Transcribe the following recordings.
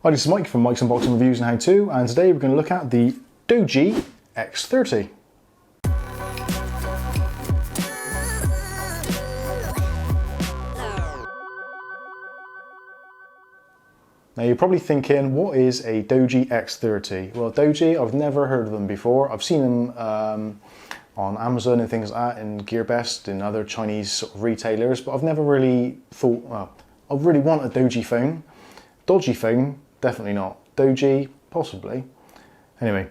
Hi, this is Mike from Mike's Unboxing Reviews and How To, and today we're going to look at the Doji X30. Now you're probably thinking, what is a Doji X30? Well, Doji, I've never heard of them before. I've seen them on Amazon and things like that, in GearBest and other Chinese sort of retailers, but I've never really thought, well, I really want a Doji phone. Dodgy phone, definitely not. Doji, possibly. Anyway,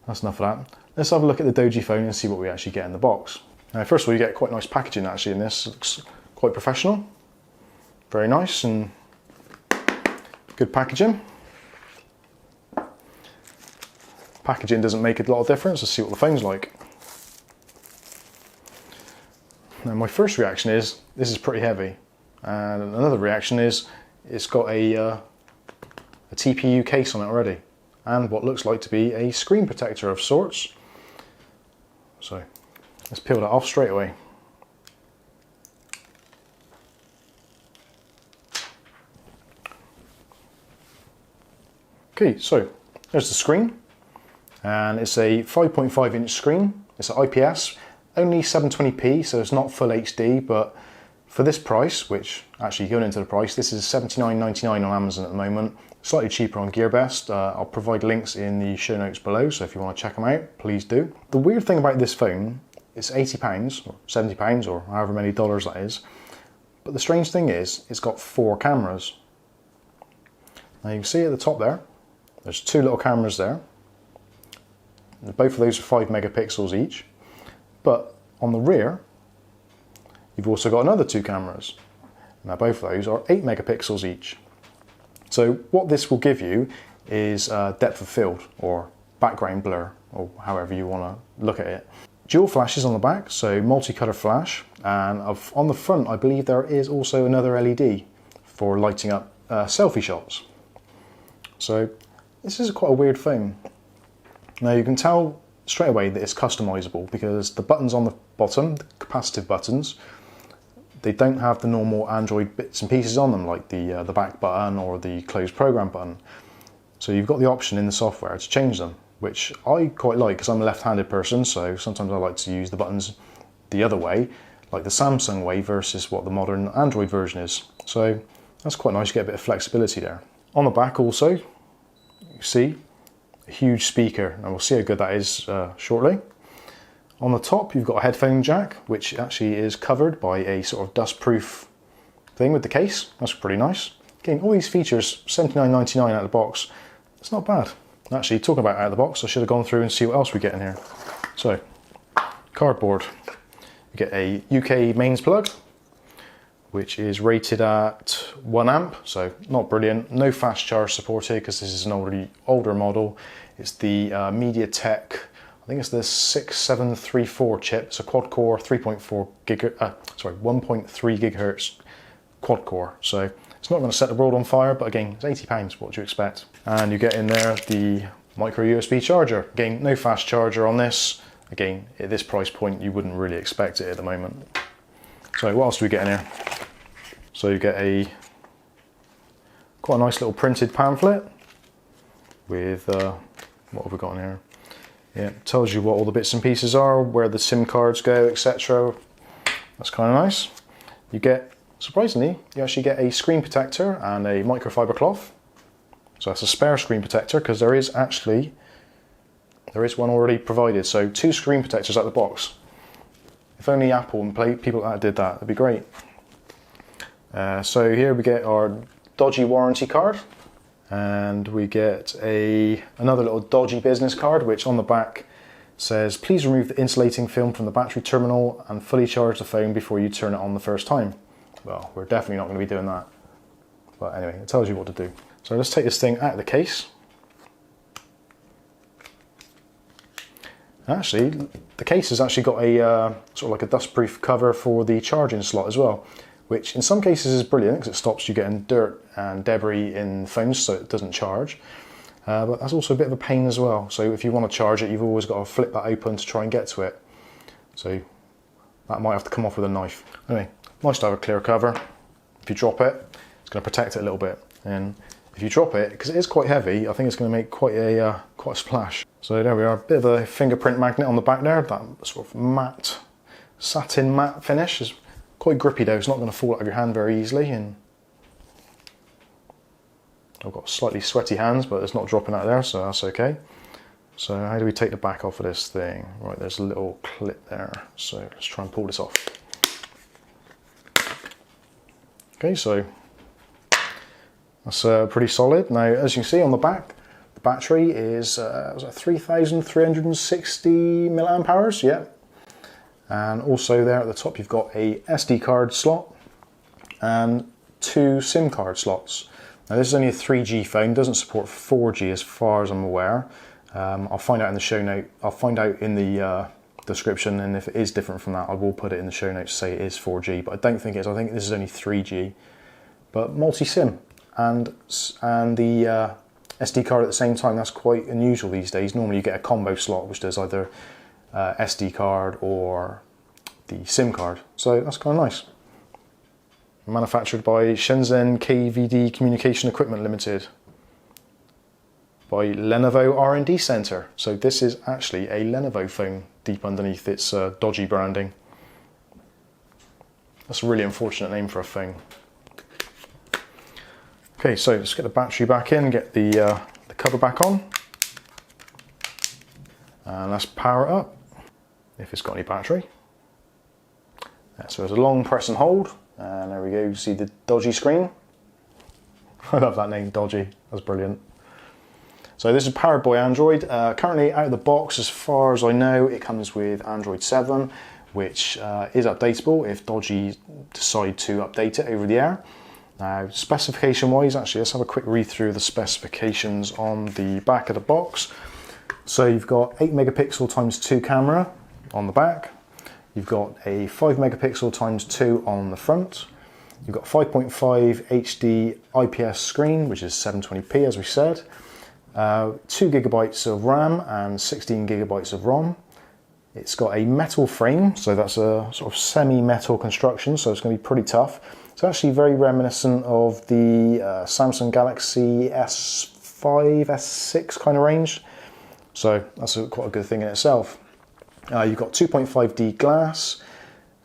that's enough of that. Let's have a look at the Doji phone and see what we actually get in the box. Now, first of all, you get quite nice packaging actually in this. It looks quite professional. Very nice and good packaging. Packaging doesn't make a lot of difference. Let's see what the phone's like. Now, my first reaction is this is pretty heavy, and another reaction is it's got a TPU case on it already, and what looks like to be a screen protector of sorts. So let's peel that off straight away. Okay, so there's the screen, and it's a 5.5 inch screen. It's an IPS, only 720p, so it's not full HD, but for this price, which actually going into the price, this is $79.99 on Amazon at the moment, slightly cheaper on GearBest. I'll provide links in the show notes below, so if you want to check them out, please do. The weird thing about this phone, it's £80 or £70 or however many dollars that is, but the strange thing is it's got 4 cameras. Now you can see at the top there, there's 2 little cameras there. Both of those are 5 megapixels each, but on the rear you've also got another 2 cameras. Now both of those are 8 megapixels each. So what this will give you is depth of field or background blur, or however you want to look at it. Dual flashes on the back, so multicolour flash, and on the front I believe there is also another LED for lighting up selfie shots. So this is quite a weird phone. Now you can tell straight away that it's customizable because the buttons on the bottom, the capacitive buttons, they don't have the normal Android bits and pieces on them, like the back button or the close program button. So you've got the option in the software to change them, which I quite like because I'm a left-handed person, so sometimes I like to use the buttons the other way, like the Samsung way versus what the modern Android version is. So that's quite nice, you get a bit of flexibility there. On the back also, you see a huge speaker, and we'll see how good that is shortly. On the top you've got a headphone jack, which actually is covered by a sort of dust-proof thing with the case. That's pretty nice. Again, all these features, $79.99 out of the box. It's not bad. Actually, talking about out of the box, I should have gone through and see what else we get in here. So, cardboard. You get a UK mains plug, which is rated at 1 amp, so not brilliant. No fast charge supported because this is an older model. It's the MediaTek, I think it's the 6734 chip. It's a quad-core 1.3 gigahertz quad-core. So it's not going to set the world on fire, but again, it's £80. What do you expect? And you get in there the micro USB charger. Again, no fast charger on this. Again, at this price point, you wouldn't really expect it at the moment. So what else do we get in here? So you get quite a nice little printed pamphlet with what have we got in here? Yeah, it tells you what all the bits and pieces are, where the SIM cards go, etc. That's kind of nice. You get, surprisingly, you actually get a screen protector and a microfiber cloth. So that's a spare screen protector because there is one already provided. So 2 screen protectors out of the box. If only Apple and people like that did that, that'd be great. So here we get our Doji warranty card, and we get another little Doji business card, which on the back says, please remove the insulating film from the battery terminal and fully charge the phone before you turn it on the first time. Well, we're definitely not going to be doing that. But anyway, it tells you what to do. So let's take this thing out of the case. Actually, the case has actually got a sort of like a dust-proof cover for the charging slot as well, which in some cases is brilliant because it stops you getting dirt and debris in phones so it doesn't charge. But that's also a bit of a pain as well. So if you want to charge it, you've always got to flip that open to try and get to it. So that might have to come off with a knife. Anyway, nice to have a clear cover. If you drop it, it's going to protect it a little bit. And if you drop it, because it is quite heavy, I think it's going to make quite a splash. So there we are, a bit of a fingerprint magnet on the back there. That sort of matte, satin matte finish is quite grippy though. It's not going to fall out of your hand very easily. And I've got slightly sweaty hands, but it's not dropping out there, so that's okay. So how do we take the back off of this thing? Right, there's a little clip there. So let's try and pull this off. Okay, so that's pretty solid. Now, as you can see on the back, the battery is 3,360 milliamp hours. Yeah. And also there at the top, you've got a SD card slot and 2 SIM card slots. Now, this is only a 3G phone, doesn't support 4G as far as I'm aware. I'll find out in the show note. I'll find out in the description, and if it is different from that, I will put it in the show notes to say it is 4G, but I don't think it is. I think this is only 3G, but multi-SIM and the SD card at the same time. That's quite unusual these days. Normally you get a combo slot which does either SD card or the SIM card, so that's kind of nice. Manufactured by Shenzhen KVD Communication Equipment Limited by Lenovo R&D Center. So this is actually a Lenovo phone deep underneath its dodgy branding. That's a really unfortunate name for a phone. Okay, so let's get the battery back in, get the cover back on, and let's power it up if it's got any battery. So there's a long press and hold, and there we go. You see the dodgy screen. I love that name, dodgy. That's brilliant. So this is powered by Android. Currently out of the box, as far as I know, it comes with Android 7, which is updatable if Dodgy decide to update it over the air. Now, specification wise, actually, let's have a quick read through the specifications on the back of the box. So you've got 8 megapixel times 2 camera on the back. You've got a 5 megapixel times 2 on the front. You've got 5.5 HD IPS screen, which is 720p as we said. 2 gigabytes of RAM and 16 gigabytes of ROM. It's got a metal frame, so that's a sort of semi-metal construction, so it's going to be pretty tough. It's actually very reminiscent of the Samsung Galaxy S5, S6 kind of range, so that's quite a good thing in itself. You've got 2.5D glass,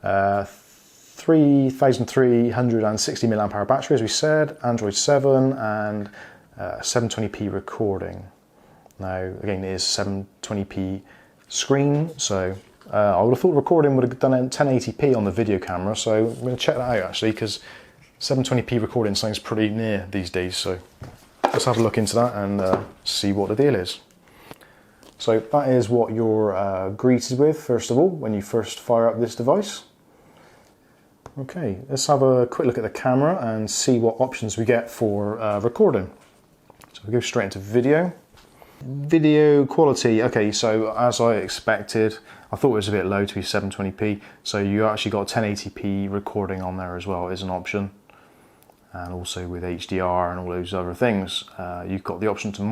3,360 milliamp hour battery, as we said, Android 7, and 720p recording. Now, again, it is 720p screen, so I would have thought recording would have done 1080p on the video camera, so I'm going to check that out actually, because 720p recording sounds pretty near these days, so let's have a look into that and see what the deal is. So that is what you're greeted with, first of all, when you first fire up this device. Okay, let's have a quick look at the camera and see what options we get for recording. So we go straight into video. Video quality, okay, so as I expected, I thought it was a bit low to be 720p, so you actually got 1080p recording on there as well as an option, and also with HDR and all those other things. You've got the option to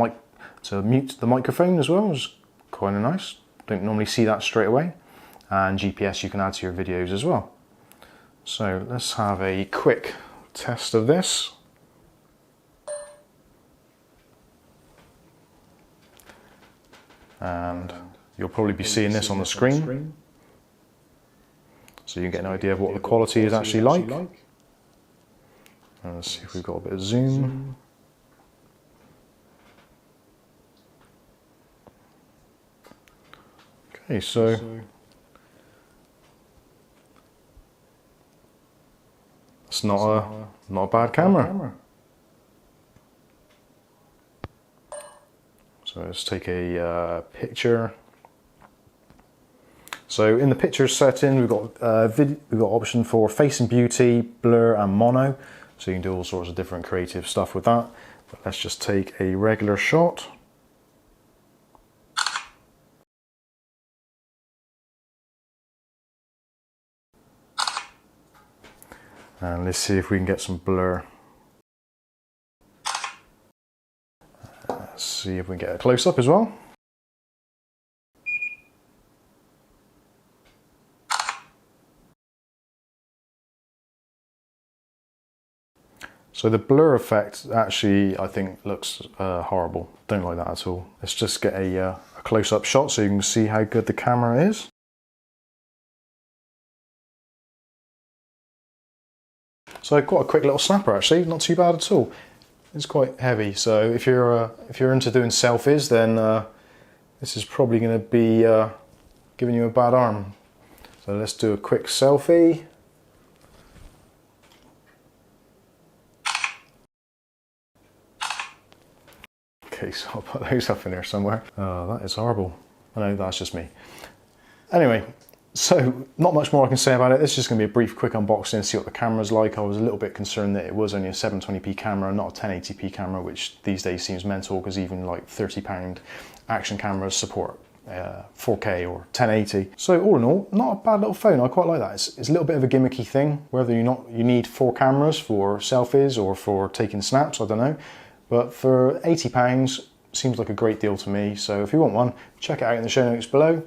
mute the microphone as well, which is kind of nice. Don't normally see that straight away. And GPS you can add to your videos as well. So let's have a quick test of this. And you'll probably be seeing this on the screen, so you get an idea of what the quality is actually like. And let's see if we've got a bit of zoom. Okay, so it's not a bad camera. So let's take a picture. So in the picture setting, we've got option for face and beauty, blur and mono. So you can do all sorts of different creative stuff with that. But let's just take a regular shot. And let's see if we can get some blur. Let's see if we can get a close-up as well. So the blur effect actually, I think, looks horrible. Don't like that at all. Let's just get a close-up shot so you can see how good the camera is. So I've got a quick little snapper actually, not too bad at all. It's quite heavy, so if you're into doing selfies, then this is probably going to be giving you a bad arm. So let's do a quick selfie. Okay, so I'll put those up in there somewhere. Oh, that is horrible. I know, that's just me. Anyway, so not much more I can say about it. This is just going to be a brief, quick unboxing and see what the camera's like. I was a little bit concerned that it was only a 720p camera, not a 1080p camera, which these days seems mental because even like £30 action cameras support 4K or 1080. So all in all, not a bad little phone. I quite like that. It's a little bit of a gimmicky thing, whether you need 4 cameras for selfies or for taking snaps, I don't know. But for £80, seems like a great deal to me. So if you want one, check it out in the show notes below.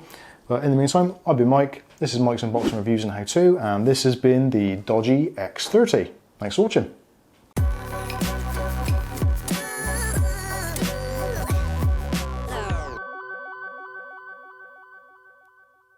But in the meantime, I've been Mike. This is Mike's Unboxing Reviews and How To, and this has been the Doji X30. Thanks for watching.